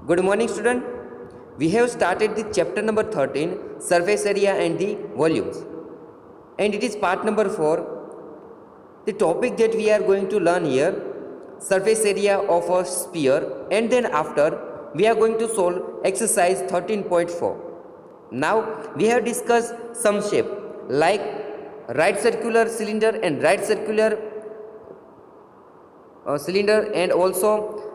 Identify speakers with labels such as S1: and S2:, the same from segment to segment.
S1: Good morning, student. We have started the chapter number 13, surface area and the volumes. And it is part number 4. The topic that we are going to learn here, surface area of a sphere, and then after we are going to solve exercise 13.4. Now we have discussed some shape like right circular cylinder and right circular cylinder, and also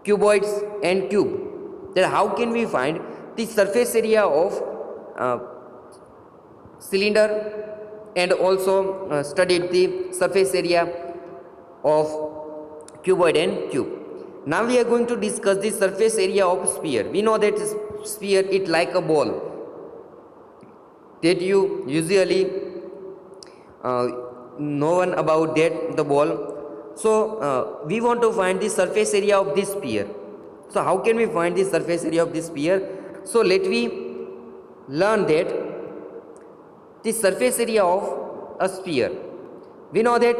S1: cuboids and cube. Then how can we find the surface area of cylinder, and also studied the surface area of cuboid and cube. Now we are going to discuss the surface area of sphere. We know that sphere is like a ball that you usually know one about that the ball. So we want to find the surface area of this sphere. So how can we find the surface area of this sphere? So let me learn that the surface area of a sphere. We know that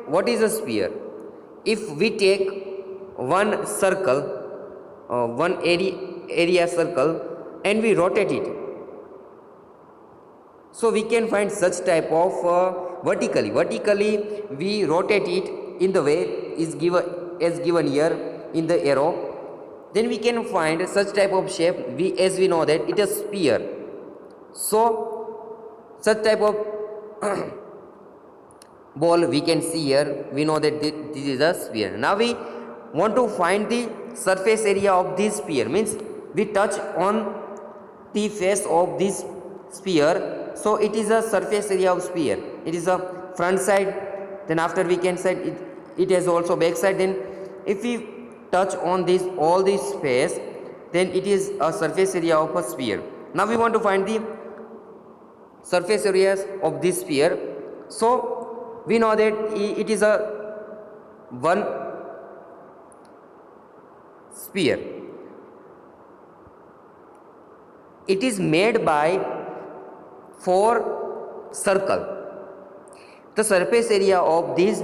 S1: what is a sphere. If we take one circle, one area circle, and we rotate it, so we can find such type of vertically we rotate it in the way is given as given here in the arrow. Then we can find such type of shape, as we know that it is sphere. So such type of ball we can see here. We know that this is a sphere. Now we want to find the surface area of this sphere, means we touch on the face of this sphere, so it is a surface area of sphere. It is a front side, then after we can say it has also back side. Then if we touch on this all this face, then it is a surface area of a sphere. Now we want to find the surface areas of this sphere. So we know that it is a one sphere. It is made by 4 circle. The surface area of this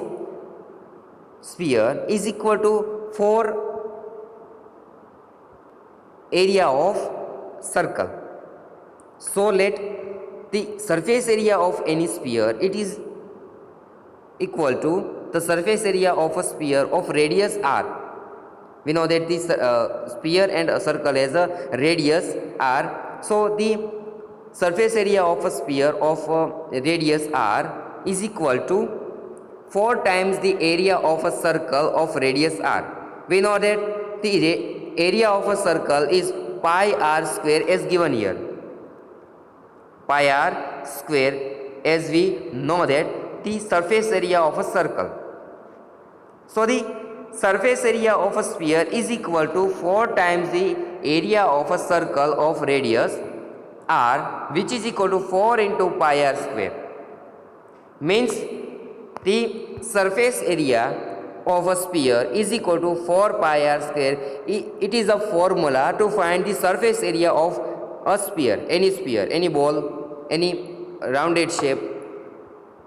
S1: sphere is equal to 4 area of circle. So let the surface area of any sphere, it is equal to the surface area of a sphere of radius r. We know that this sphere and a circle has a radius r. So the surface area of a sphere of radius r is equal to 4 times the area of a circle of radius r. We know that the area of a circle is pi r square as given here. Pi r square, as we know that the surface area of a circle. So the surface area of a sphere is equal to 4 times the area of a circle of radius r, which is equal to 4 into pi r square. Means the surface area of a sphere is equal to 4 pi r square. It is a formula to find the surface area of a sphere, any ball, any rounded shape.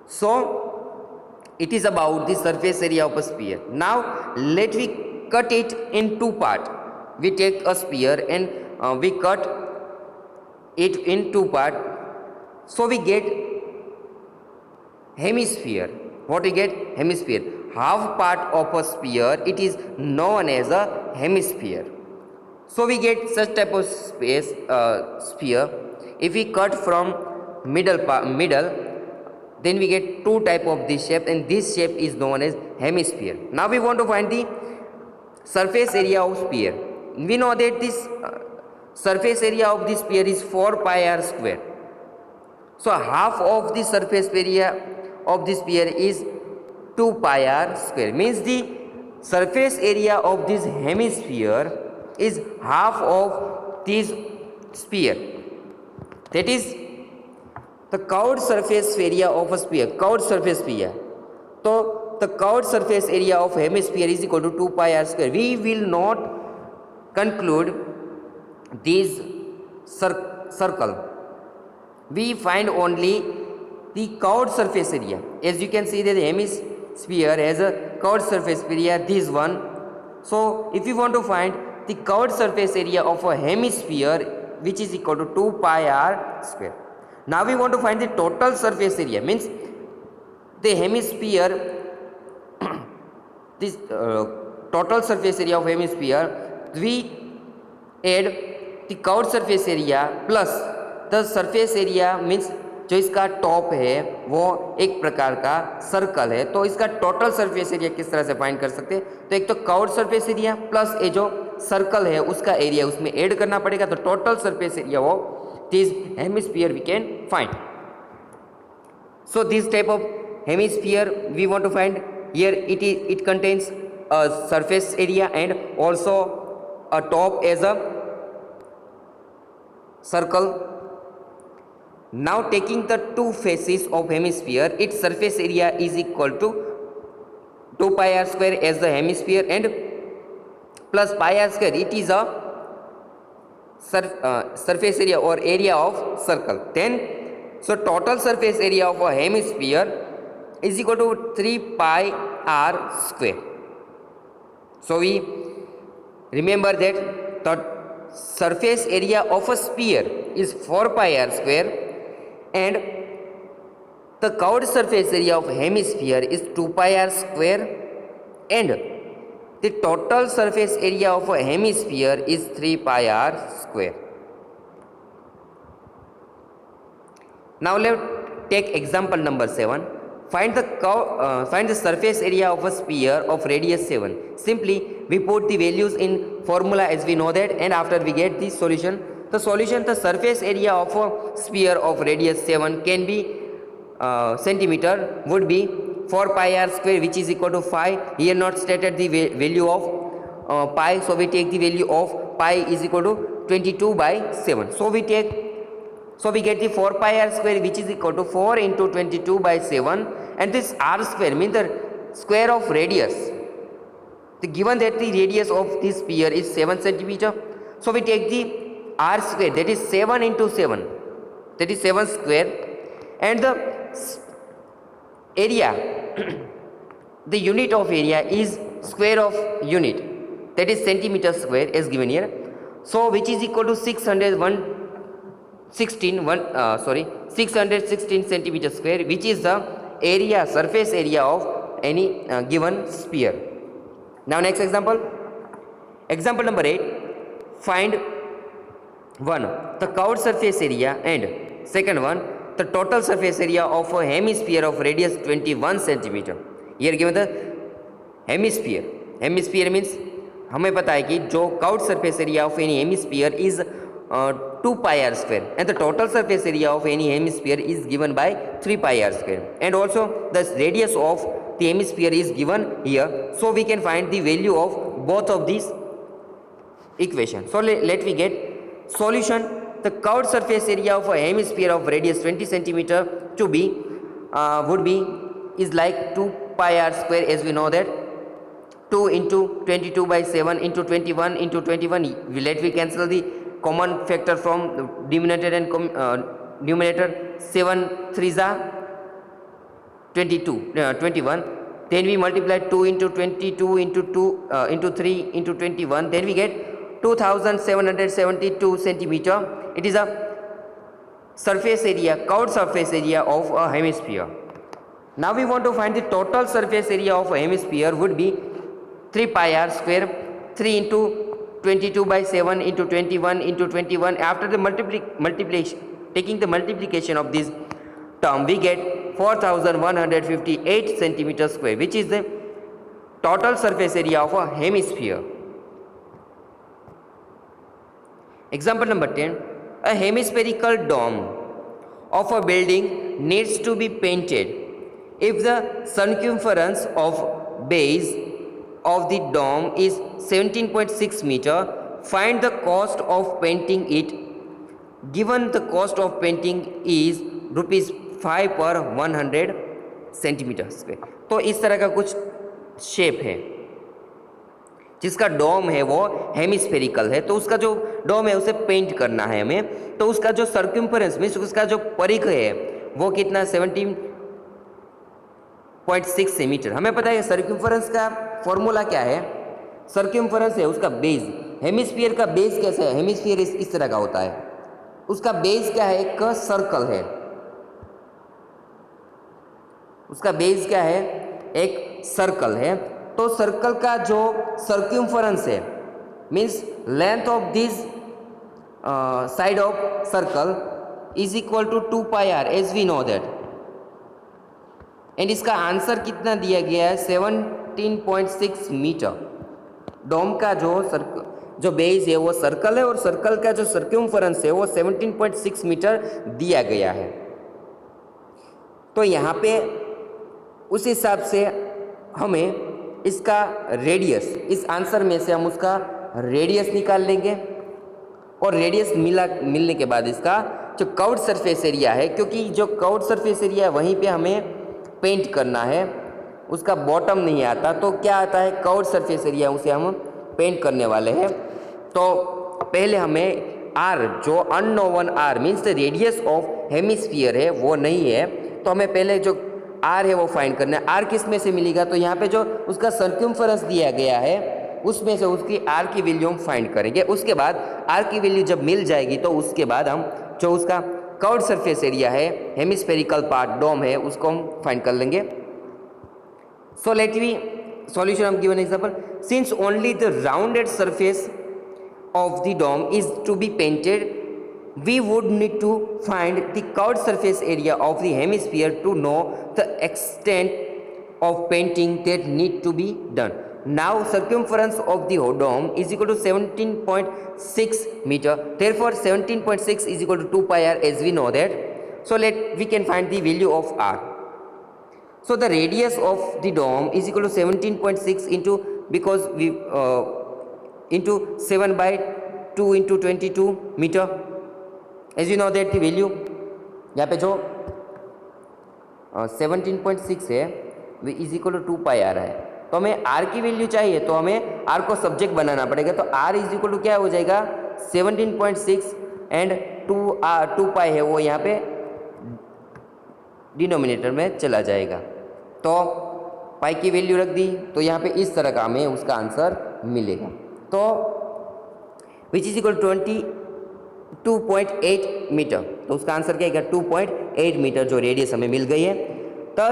S1: So it is about the surface area of a sphere. Now let we cut it in 2 parts. We take a sphere and we cut it in 2 parts. So we get hemisphere. What we get? Hemisphere. Half part of a sphere, it is known as a hemisphere. So we get such type of sphere. If we cut from middle, then we get 2 type of this shape, and this shape is known as hemisphere. Now we want to find the surface area of sphere. We know that this surface area of this sphere is 4 pi r square. So half of the surface area of this sphere is 2 pi r square. Means the surface area of this hemisphere is half of this sphere. That is the curved surface area of a sphere, curved surface area. So the curved surface area of hemisphere is equal to 2 pi r square. We will not conclude this circle. We find only the curved surface area. As you can see that the hemisphere has a curved surface area, this one. So if you want to find the curved surface area of a hemisphere which is equal to 2 pi r square. Now we want to find the total surface area, means the hemisphere, this total surface area of hemisphere, we add the curved surface area plus the surface area, means जो इसका top है वो एक प्रकार का circle है, तो इसका टोटल सरफेस एरिया किस तरह से फाइंड कर सकते हैं? तो एक तो कर्व्ड सरफेस एरिया प्लस ये जो सर्कल है उसका एरिया उसमें ऐड करना पड़ेगा, तो टोटल सरफेस एरिया वो this hemisphere we can find. So this type of hemisphere we want to find. Here it contains a surface area and also a top as a circle. Now taking the two faces of hemisphere, its surface area is equal to 2 pi r square as the hemisphere and plus pi r square, it is a surface area or area of circle. Then so total surface area of a hemisphere is equal to 3 pi r square. So we remember that the surface area of a sphere is 4 pi r square and the curved surface area of hemisphere is 2 pi r square and the total surface area of a hemisphere is 3 pi r square. Now let's take example number 7. Find the surface area of a sphere of radius 7. Simply we put the values in formula as we know that, and after we get the solution. The solution, the surface area of a sphere of radius 7 can be centimeter, would be 4 pi r square, which is equal to 5. Here not stated the value of pi, so we take the value of pi is equal to 22 by 7. So we get the 4 pi r square, which is equal to 4 into 22 by 7, and this r square means the square of radius. Given that the radius of this sphere is 7 centimeter, so we take the r square, that is 7 into 7, that is 7 square, and the area the unit of area is square of unit, that is centimeter square as given here. So which is equal to 616 centimeter square, which is the area, surface area of any given sphere. Now next example number 8. Find one, the curved surface area, and second one, the total surface area of a hemisphere of radius 21 centimeter. Here given the hemisphere means हमें पता है कि जो curved surface area of any hemisphere is 2 pi r square and the total surface area of any hemisphere is given by 3 pi r square, and also the radius of the hemisphere is given here, so we can find the value of both of these equations. So let me get solution. The curved surface area of a hemisphere of radius 20 centimeter to be would be is like 2 pi r square, as we know that 2 into 22 by 7 into 21 into 21. Let me cancel the common factor from denominator and numerator. 7 3s are 21. Then we multiply 2 into 22 into 2 into 3 into 21. Then we get 2772 centimeter. It is a surface area, curved surface area of a hemisphere. Now we want to find the total surface area of a hemisphere would be 3 pi r square, 3 into 22 by 7 into 21 into 21. After the multiplication, taking the multiplication of this term, we get 4158 centimeter square, which is the total surface area of a hemisphere. Example number 10. A hemispherical dome of a building needs to be painted. If the circumference of base of the dome is 17.6 meter, find the cost of painting it. Given the cost of painting is rupees 5 per 100 centimeter square. तो इस तरह का कुछ shape है जिसका डोम है वो hemispherical है, तो उसका जो डोम है उसे पेंट करना है हमें, तो उसका जो सर्कम्फरेंस मीन्स उसका जो परिघ है वो कितना 17.6 मीटर. हमें पता है सर्कम्फरेंस का फॉर्मूला क्या है. सर्कम्फरेंस है उसका बेस, हेमिस्फीयर का बेस कैसा है? हेमिस्फीयर इस तरह का होता है, उसका बेस क्या है? एक सर्कल है, उसका बेस क्या है? एक सर्कल है। तो सर्कल का जो सर्क्यूम्फरेंस है, means length of this side of circle is equal to 2 pi r, as we know that. And इसका आंसर कितना दिया गया है? 17.6 मीटर। डोम का जो बेस है वो सर्कल है, और सर्कल का जो सर्क्यूम्फरेंस है वो 17.6 मीटर दिया गया है। तो यहाँ पे उस हिसाब से हमें इसका रेडियस, इस आंसर में से हम उसका रेडियस निकाल लेंगे, और रेडियस मिलने के बाद इसका जो कर्व्ड सरफेस एरिया है, क्योंकि जो कर्व्ड सरफेस एरिया है वहीं पे हमें पेंट करना है, उसका बॉटम नहीं आता, तो क्या आता है? कर्व्ड सरफेस एरिया, उसे हम पेंट करने वाले हैं। तो पहले हमें आर, जो unknown r means the radius of hemisphere है वो नहीं है, तो हमें पहले जो आर है वो फाइंड करना है। आर किस में से मिलेगा? तो यहाँ पे जो उसका सर्क्यूम्फरेंस दिया गया है उसमें से उसकी आर की वैल्यू हम फाइंड करेंगे। उसके बाद आर की वैल्यू जब मिल जाएगी तो उसके बाद हम जो उसका कर्व्ड सरफेस एरिया है, हेमिस्फेरिकल पार्ट डोम है, उसको हम फाइंड कर लेंगे। So let we solution I'm given example. Since only the rounded surface of the dome is to be painted, we would need to find the curved surface area of the hemisphere to know the extent of painting that need to be done. Now circumference of the dome is equal to 17.6 meter. Therefore 17.6 is equal to 2 pi r, as we know that. So we can find the value of r. So the radius of the dome is equal to 17.6 into, because we into 7 by 2 into 22 meter, as you know that the value यहाँ पे जो 17.6 है is equal to 2 pi r है। तो हमें are की value चाहिए, तो हमें आर को सब्जेक्ट बनाना पड़ेगा। तो आर इज इक्वल टू क्या हो जाएगा? 17.6 एंड 2 पाई है वो यहाँ पे डिनोमिनेटर में चला जाएगा। तो पाई की वैल्यू रख दी, तो यहाँ पे इस तरह का हमें उसका आंसर मिलेगा। तो विच इज इक्वल 22.8 मीटर, तो उसका आंसर क्या है? 2.8 मीटर जो रेडियस हमें मिल गई है। तो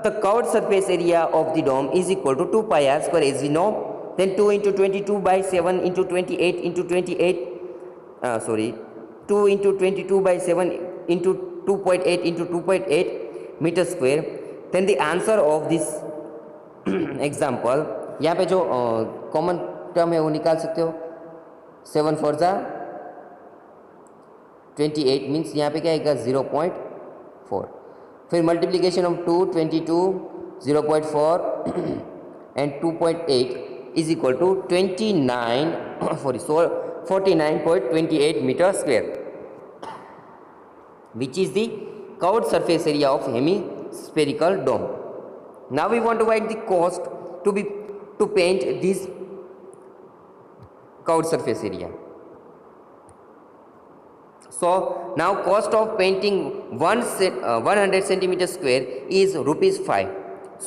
S1: the curved surface area of the dome is equal to 2 pi r square, as we know. Then 2 into 22 by 7 into 28 into 28 2 into 22 by 7 into 2.8 into 2.8 meter square. Then the answer of this example, यहाँ पे जो common term है वो निकाल सकते हो। 7 4 जा 28 means यहाँ पे क्या आएगा? 0.4। फिर multiplication of 2 22 0.4 and 2.8 is equal to 49.28 metre square, which is the curved surface area of hemispherical dome. Now we want to find the cost to paint this curved surface area. So now cost of painting 100 centimeter square is ₹5.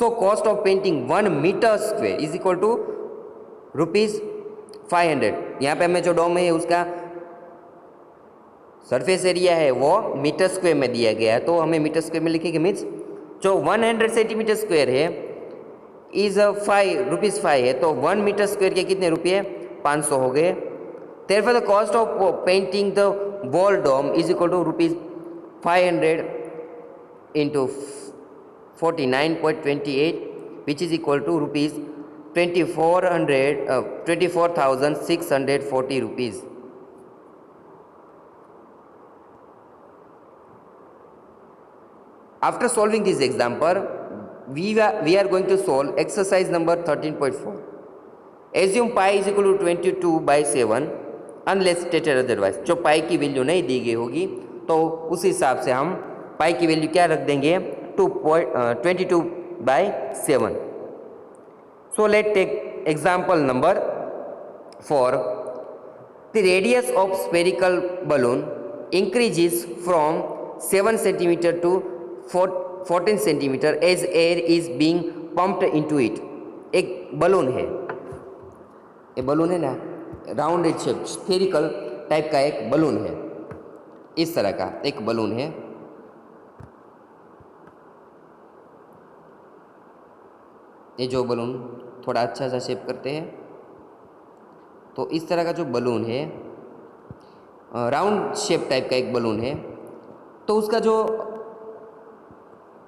S1: So cost of painting 1 meter square is equal to ₹500. यहाँ पे हमें जो डोम है उसका surface area है वो metre square में दिया गया है, तो हमें मीटर स्क्वायर में लिखेंगे। मीन्स जो 100 सेंटीमीटर स्क्वायर है इज ₹5 है, तो 1 मीटर स्क्वायर के कितने रुपये? 500 हो गए। Therefore the cost of painting the wall dome is equal to ₹500 into 49.28, which is equal to ₹24,640. After solving this example, we are going to solve exercise number 13.4. Assume pi is equal to 22/7 unless stated otherwise. जो पाई की value नहीं दी गई होगी तो उस हिसाब से हम पाई की वैल्यू क्या रख देंगे? 22/7। So let take example number 4. The radius of spherical balloon increases from 7 centimetre to 14 centimetre as air is being pumped into it. एक बलून है, ये बलून है ना, राउंडेड शेप स्फेरिकल टाइप का एक बलून है, इस तरह का एक बलून है। ये जो बलून थोड़ा अच्छा सा शेप करते हैं, तो इस तरह का जो बलून है राउंड शेप टाइप का एक बलून है, तो उसका जो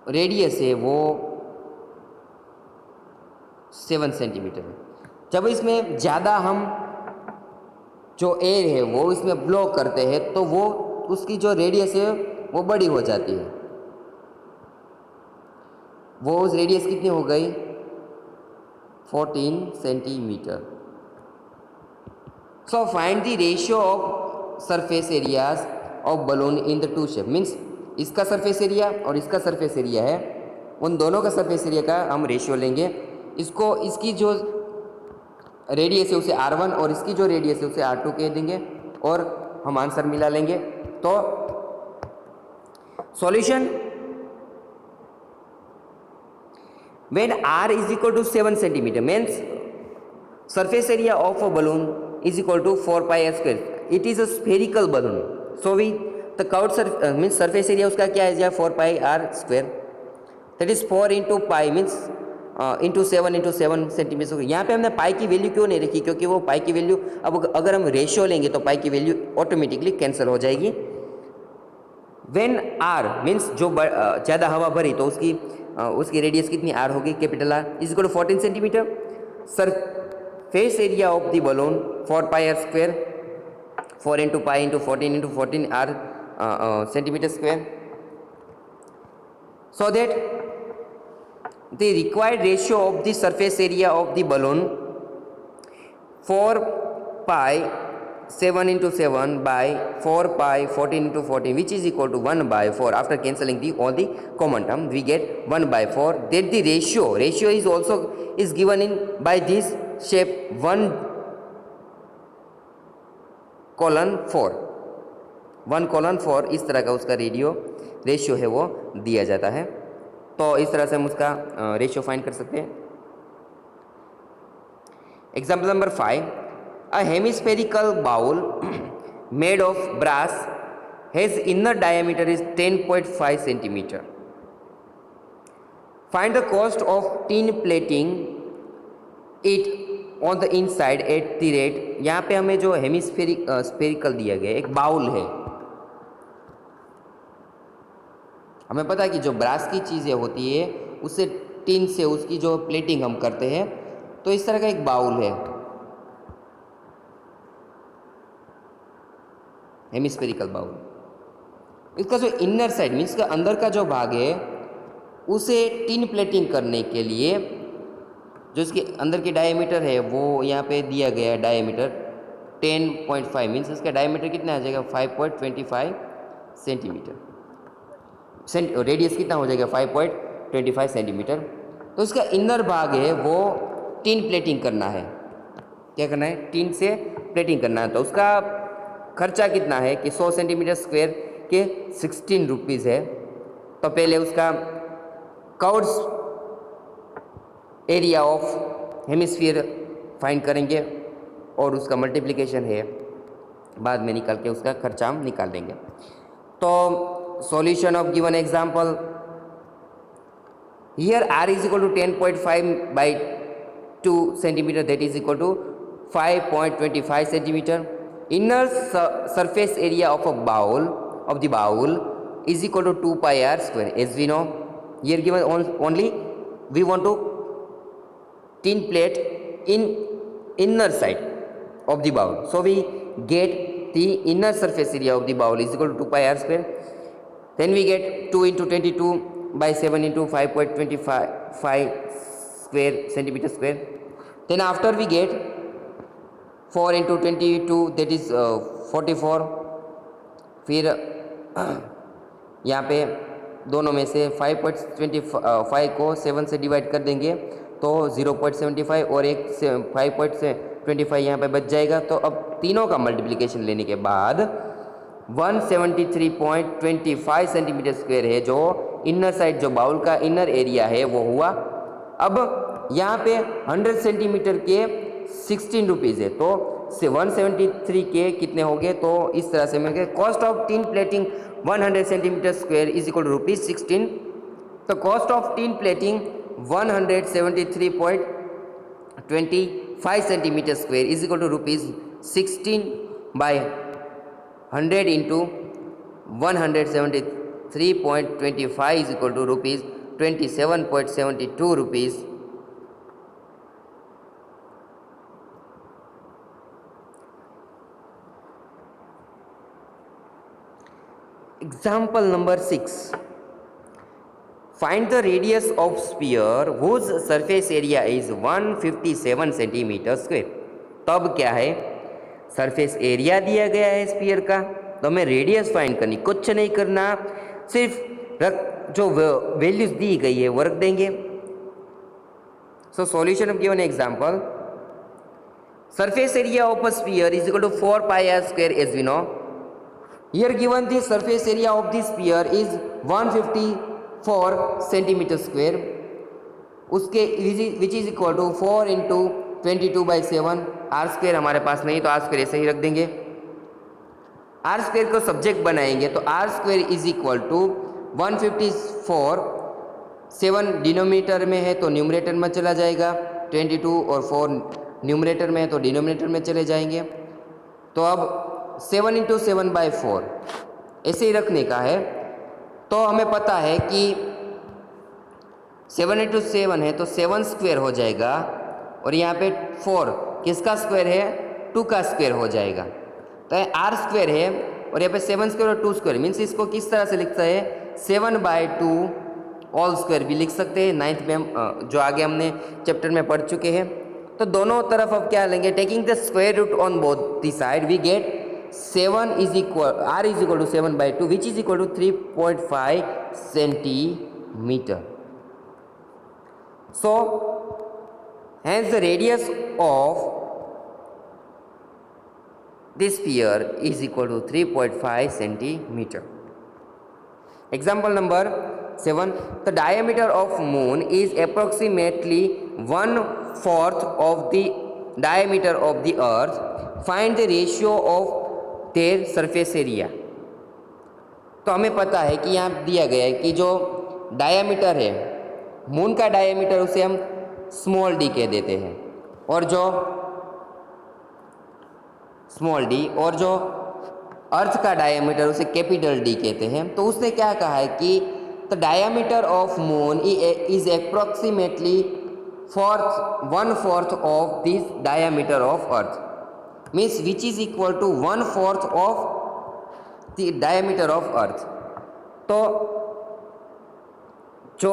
S1: रेडियस है वो 7 सेंटीमीटर है। जब इसमें ज़्यादा हम जो एयर है वो इसमें ब्लो करते हैं तो वो उसकी जो रेडियस है वो बड़ी हो जाती है। वो उस रेडियस कितनी हो गई 14 centimetre. So find the ratio of surface areas of balloon in the two shape. Means इसका सरफेस एरिया और इसका सरफेस एरिया है, उन दोनों का सरफेस एरिया का हम रेशियो लेंगे। इसको इसकी जो रेडियस है उसे R1 और इसकी जो रेडियस है उसे R2 कह देंगे और हम आंसर मिला लेंगे। तो solution, when R is equal to 7 centimeter means surface area of a balloon is equal to 4 pi r square. It is a spherical balloon, so we the curved means surface area उसका क्या है 4 pi r square, that is 4 into pi means into 7 centimetre. यहाँ पे हमने पाई की value क्यों नहीं रखी, क्योंकि वो पाई की वैल्यू अब अगर हम रेशियो लेंगे तो पाई की वैल्यू ऑटोमेटिकली कैंसिल हो जाएगी। व्हेन आर मीन्स जो ज़्यादा हवा भरी तो उसकी रेडियस कितनी आर होगी, capital r is equal to 14 centimetre. Surface area of the balloon 4 pi r square, 4 into pi into 14 r centimetre square. So that the required ratio of the surface area of the balloon 4 pi 7 into 7 by 4 pi 14 into 14 which is equal to 1 by 4. After cancelling all the common term we get 1 by 4. That the ratio is also given in by this shape 1 colon 4, 1 colon 4 इस तरह का उसका ratio है वो दिया जाता है। तो इस तरह से हम उसका रेशियो फाइंड कर सकते हैं। Example number 5, a hemispherical bowl made of brass has inner diameter is 10.5 centimetre. Find the cost of tin plating it on the inside at the rate. यहाँ पे हमें जो स्फेरिकल दिया गया एक बाउल है, हमें पता है कि जो ब्रास की चीज़ें होती है उससे टिन से उसकी जो प्लेटिंग हम करते हैं, तो इस तरह का एक बाउल है हेमिस्फेरिकल बाउल। इसका जो इनर साइड मीन्स का अंदर का जो भाग है उसे टिन प्लेटिंग करने के लिए जो इसके अंदर की डायमीटर है वो यहाँ पे दिया गया है, डायमीटर 10.5 मीन्स इसका डायमीटर कितना आ जाएगा 5.25 सेंटीमीटर। रेडियस कितना हो जाएगा 5.25 सेंटीमीटर। तो इसका इनर भाग है वो टिन प्लेटिंग करना है, क्या करना है टिन से प्लेटिंग करना है। तो उसका खर्चा कितना है कि 100 सेंटीमीटर स्क्वायर के 16 रुपीज़ है। तो पहले उसका curves area of hemisphere find करेंगे और उसका मल्टीप्लिकेशन है बाद में निकाल के उसका खर्चा हम निकाल देंगे। तो solution of given example, here r is equal to 10.5 by 2 centimeter, that is equal to 5.25 centimeter. Inner surface area of the bowl is equal to 2 pi r square. As we know, here given only we want to tin plate in inner side of the bowl, so we get the inner surface area of the bowl is equal to 2 pi r square. Then we get 2 into 22 by 7 into 5.25 square centimeter square. Then after we get 4 into 22 that is 44. फिर यहाँ पे दोनों में से 5.25 को 7 से divide कर देंगे तो 0.75 और एक 5.25 यहाँ पे बच जाएगा। तो अब तीनों का मल्टीप्लिकेशन लेने के बाद 173.25 सेंटीमीटर स्क्वायर है जो इनर साइड जो बाउल का इनर एरिया है वो हुआ। अब यहाँ पे 100 सेंटीमीटर के 16 रुपीज़ है, तो से 173 के कितने हो गए, तो इस तरह से मिल गए। Cost of tin plating 100 centimetre square is equal to ₹16। तो cost of tin plating 173.25 centimetre square is equal to ₹16 by 100 into 173.25 is equal to ₹27.72। Example number 6. Find the radius of sphere whose surface area is 157 centimetre square. तब क्या है, surface area दिया गया है spear का, तो हमें रेडियस फाइंड करनी, कुछ नहीं करना, सिर्फ जो वैल्यूज दी गई है वो रख देंगे। So solution of given example, surface area of a sphere is equal to 4 pi r square as we know. Here given the surface area of the sphere is 154 centimeter square, उसके which is equal to 4 into 22/7। Are square हमारे पास नहीं, तो r square ऐसे ही रख देंगे। Are square को subject बनाएंगे तो r square is equal to 154, 7 denominator में है तो न्यूमरेटर में चला जाएगा, 22 और 4 न्यूमरेटर में है तो डिनोमिनेटर में चले जाएंगे। तो अब 7 इंटू 7/4 ऐसे ही रखने का है। तो हमें पता है कि 7 इंटू 7 है तो 7 स्क्वायर हो जाएगा, और यहाँ पे 4 किसका स्क्वायर है, 2 का स्क्वायर हो जाएगा। तो आर स्क्वायर है और यहाँ पे 7 स्क्वायर और 2 स्क्वायर, मीन्स इसको किस तरह से लिखता है, 7/2 ऑल स्क्वायर भी लिख सकते हैं। 9th में हम जो आगे हमने चैप्टर में पढ़ चुके हैं। तो दोनों तरफ अब क्या लेंगे, taking the square root on both the side we get 7 is equal, r is equal to 7/2 which is equal to 3.5 centimeter. So hence the radius of this sphere is equal to 3.5 centimeter. Example number 7. The diameter of moon is approximately 1/4 of the diameter of the earth. Find the ratio of their surface area. तो हमें पता है कि यहाँ दिया गया है कि जो डायामीटर है मून का डायामीटर उसे हम स्मॉल डी कह देते हैं, और जो स्मॉल डी और जो अर्थ का डायामीटर उसे कैपिटल डी कहते हैं। तो उसने क्या कहा है कि the diameter of moon is approximately 1/4 of this diameter of earth, means which is equal to 1/4 of the diameter of earth. तो जो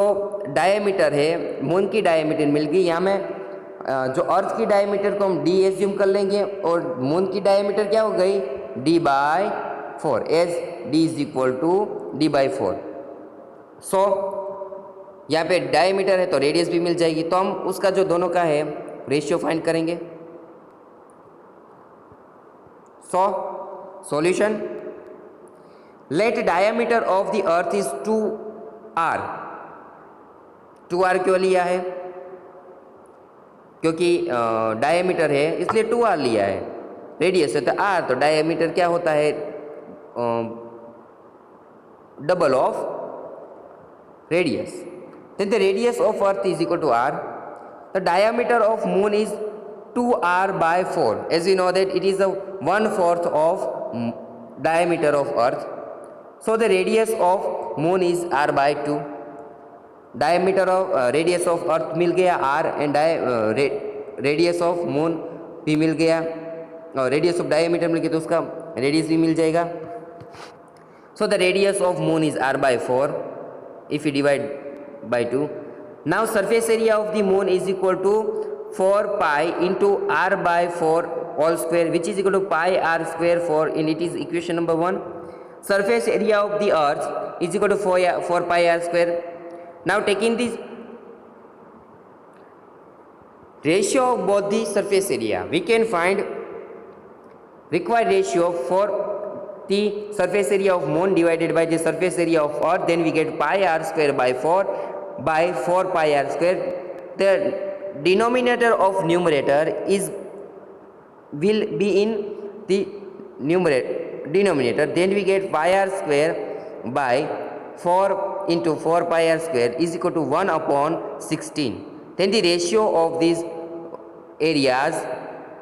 S1: डायामीटर है मून की डायामीटर मिल गई, यहाँ में जो अर्थ की डायमीटर को हम डी एज्यूम कर लेंगे, और मून की डायमीटर क्या हो गई, d/4, as d is equal to d/4। सो यहाँ पे डायमीटर है तो रेडियस भी मिल जाएगी। तो हम उसका जो दोनों का है रेशियो फाइंड करेंगे। So solution, let diameter of the earth is 2r। 2r क्यों लिया है, क्योंकि डायमीटर है इसलिए 2r लिया है, रेडियस है तो r, तो डायमीटर क्या होता है, double of radius. Then the radius of earth is equal to r। The diameter of moon is 2r/4, as you know that it is a 1/4 of diameter of earth. So the radius of moon is r/2. Diameter of radius of earth मिल गया r, and radius of moon भी मिल गया, और radius of diameter मिल गया तो उसका radius भी मिल जाएगा। So the radius of moon is r/4 if you divide by 2। Now surface area of the moon is equal to 4 pi into r/4 all square, which is equal to pi r square 4, and it is equation number 1. Surface area of the earth is equal to 4 pi r square. Now taking this ratio of both the surface area, we can find required ratio for the surface area of moon divided by the surface area of earth. Then we get pi r square by 4 pi r square. The denominator of numerator is will be in the denominator, then we get pi r square by 4 into 4 pi r square is equal to 1 upon 16. Then the ratio of these areas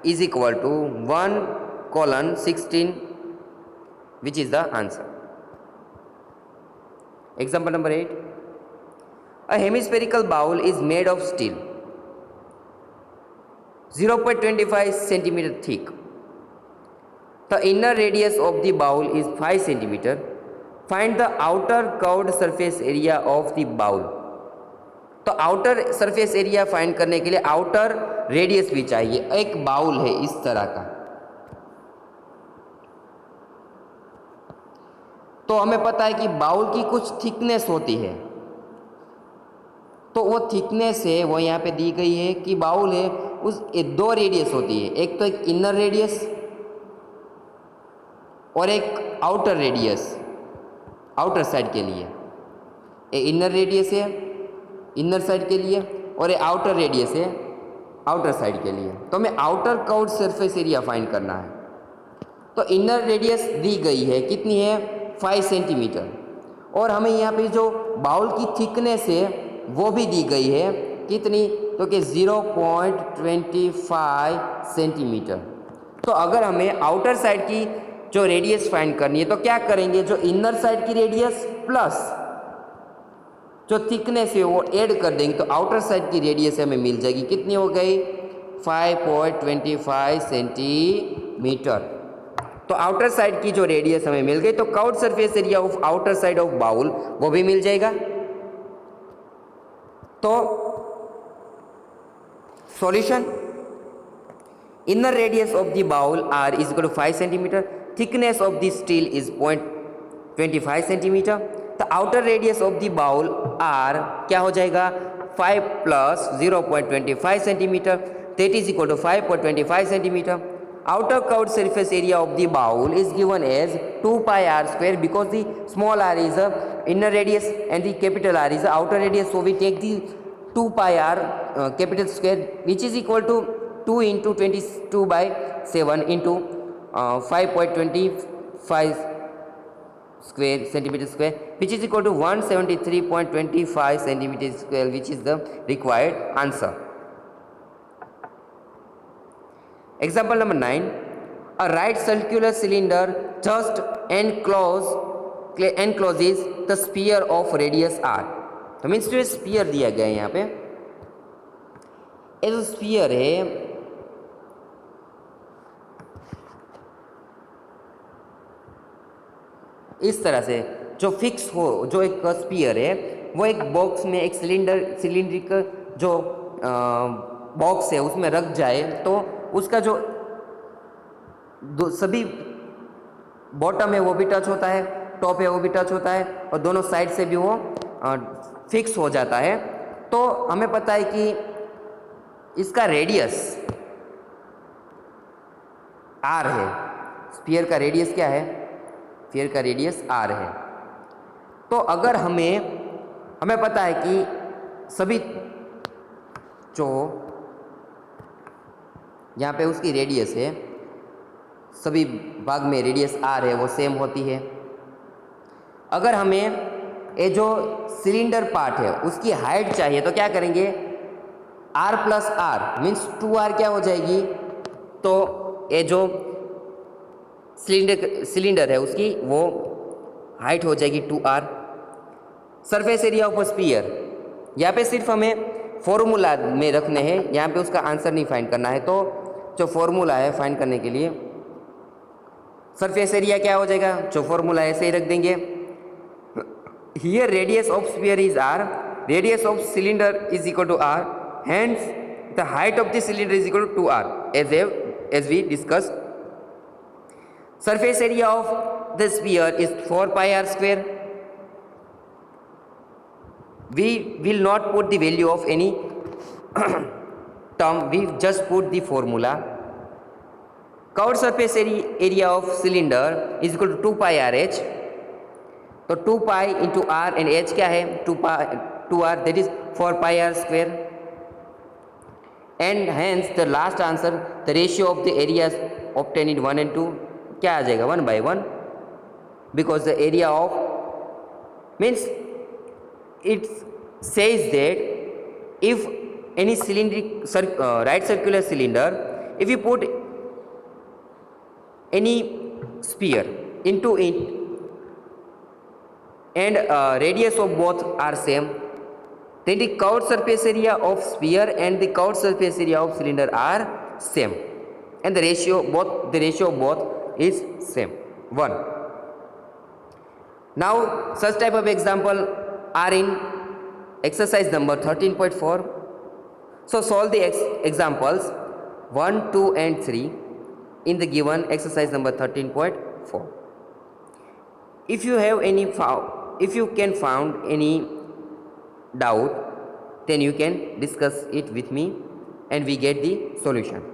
S1: is equal to 1:16, which is the answer. Example number 8. A hemispherical bowl is made of steel, 0.25 centimeter thick. The inner radius of the bowl is 5 centimeter. Find the outer curved surface area of the bowl. तो outer surface area find करने के लिए outer radius भी चाहिए. एक bowl है इस तरह का, तो हमें पता है कि बाउल की कुछ थिकनेस होती है, तो वो थिकनेस है वो यहाँ पे दी गई है कि बाउल है उस दो रेडियस होती है, एक तो एक इनर रेडियस और एक आउटर रेडियस आउटर साइड के लिए. एक इनर रेडियस है इनर साइड के लिए और एक आउटर रेडियस है आउटर साइड के लिए. तो हमें outer curved surface area find करना है. तो इनर रेडियस दी गई है कितनी है 5 सेंटीमीटर, और हमें यहाँ पे जो बाउल की थिकनेस है वो भी दी गई है कितनी, तो कि 0.25 सेंटीमीटर. तो अगर हमें आउटर साइड की जो रेडियस फाइंड करनी है तो क्या करेंगे, जो इनर साइड की रेडियस प्लस जो थिकनेस है वो ऐड कर देंगे, तो आउटर साइड की रेडियस हमें मिल जाएगी. कितनी हो गई 5.25 सेंटीमीटर. तो आउटर साइड की जो रेडियस हमें मिल गई, तो curved surface area of outer side of bowl वो भी मिल जाएगा. तो solution, inner radius of the bowl r is equal to 5 centimetre, thickness of the steel is 0.25 centimetre. The outer radius of the bowl r क्या हो जाएगा 5 plus 0.25 centimetre, that is equal to 5.25 centimetre. Outer curved surface area of the bowl is given as 2 pi r square, because the small r is the inner radius and the capital R is the outer radius. So we take the 2 pi r capital square, which is equal to 2 into 22 by 7 into 5.25 square centimeter square, which is equal to 173.25 centimeter square, which is the required answer. Example number 9. A right circular cylinder just encloses the sphere of radius r. तो means जो spear दिया गया है यहाँ पे, ये जो spear है इस तरह से जो फिक्स हो, जो एक स्पीयर है वो एक बॉक्स में एक सिलिंड्रिकल जो बॉक्स है उसमें रख जाए, तो उसका जो सभी बॉटम है वो भी टच होता है, टॉप है वो भी टच होता है, और दोनों साइड से भी वो फिक्स हो जाता है. तो हमें पता है कि इसका रेडियस r है. स्फीयर का रेडियस क्या है, स्फीयर का रेडियस r है. तो अगर हमें पता है कि सभी जो यहाँ पे उसकी रेडियस है, सभी भाग में रेडियस r है वो सेम होती है. अगर हमें ये जो सिलेंडर पार्ट है उसकी हाइट चाहिए तो क्या करेंगे, r plus r means 2r क्या हो जाएगी, तो ये जो सिलेंडर है उसकी वो हाइट हो जाएगी 2r. Surface area of sphere, यहाँ पे सिर्फ हमें फॉर्मूला में रखने हैं, यहाँ पे उसका आंसर नहीं फाइंड करना है. तो जो फॉर्मूला है फाइंड करने के लिए सरफेस एरिया क्या हो जाएगा, जो फॉर्मूला ऐसे ही रख देंगे. Here radius of sphere is r, radius of cylinder is equal to r, hence the height of the cylinder is equal to 2r as we discussed. Surface area of the sphere is 4 pi r square. We will not put the value of any term, we just put the formula. Curved surface area of cylinder is equal to 2 pi r h. तो 2 pi into r and h क्या है 2r, that is 4 pi r square. And hence the last answer the ratio of the areas obtain in 1 and 2 क्या आ जाएगा 1/1 because the area of means it says that if any right circular cylinder, if you put any sphere into it and radius of both are same, then the curved surface area of sphere and the curved surface area of cylinder are same, and the ratio of both is same 1. Now such type of example are in exercise number 13.4. So solve the examples 1, 2 and 3 in the given exercise number 13.4. If you have if you can found any doubt, then you can discuss it with me and we get the solution.